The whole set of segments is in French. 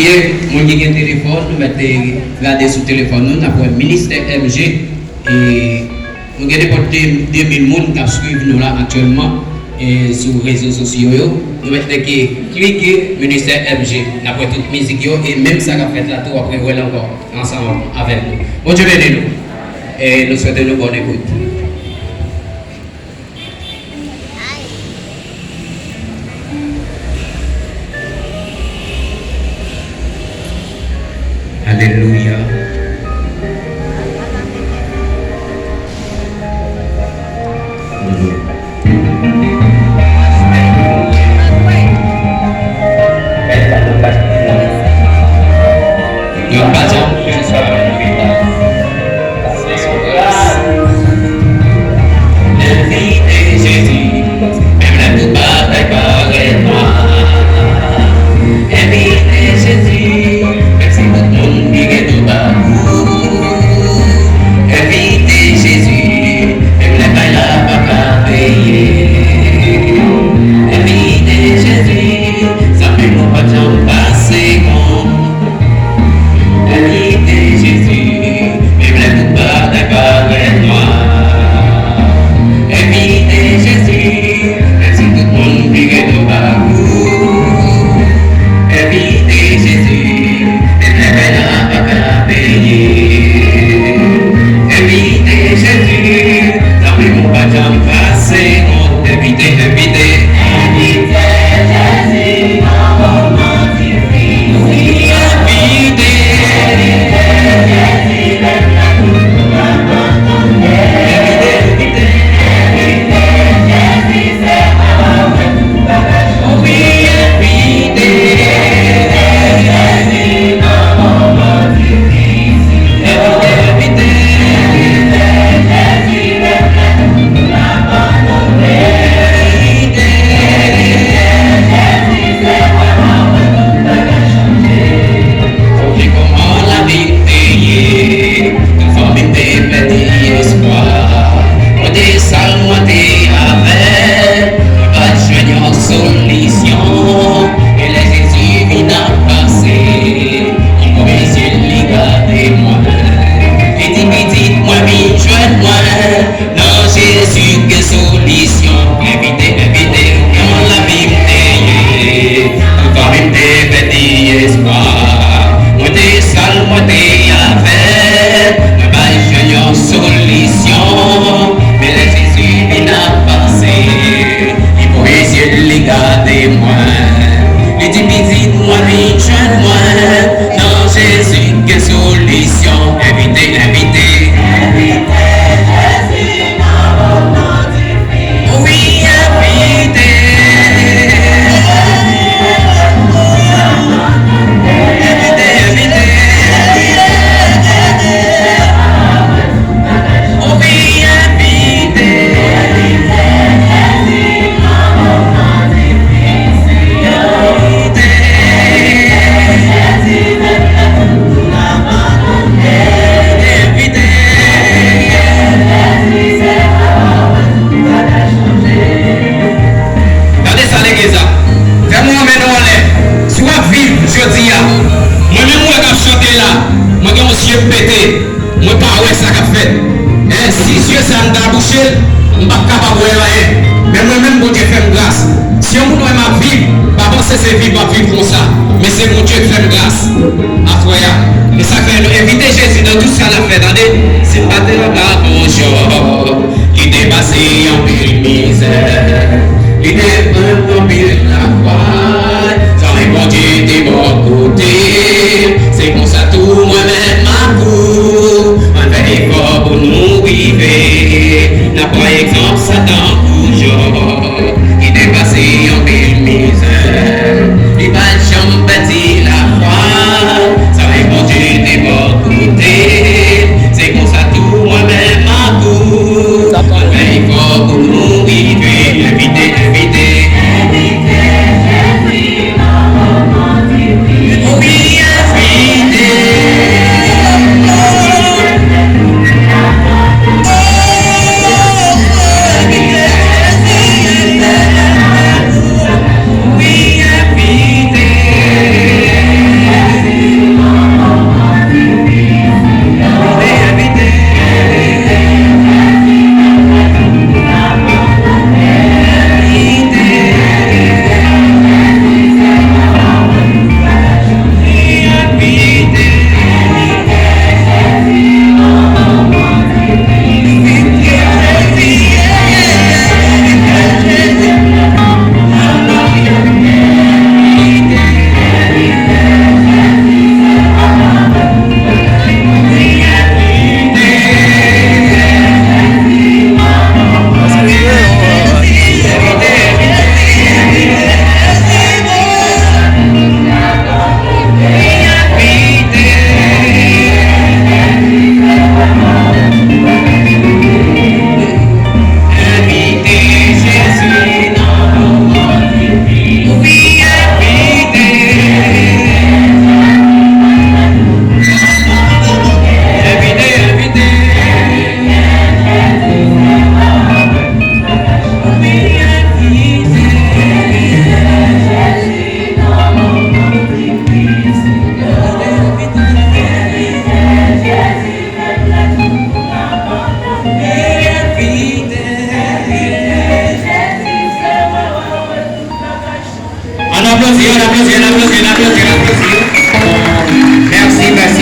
prier, mon qui a un téléphone, nous mettons regarder sur le téléphone, nous avons un ministère MG et nous avons déporté 2000 personnes qui suivent nous là actuellement et sur les réseaux sociaux. Nous mettons cliquer ministère MG, après toute musique et même ça qu'a fait la tour après on encore ensemble avec nous. Bon Dieu bénisse nous et nous souhaitons une bonne écoute. Alléluia.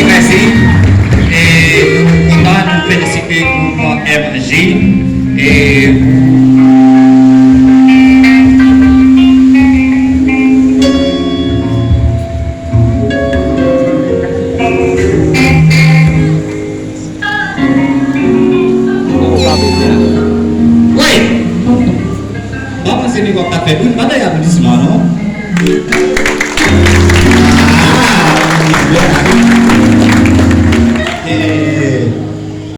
Merci. Et on va nous féliciter pour FJ. Et oui, Bapak sini kok tak febun, pada ya applaudissement, non?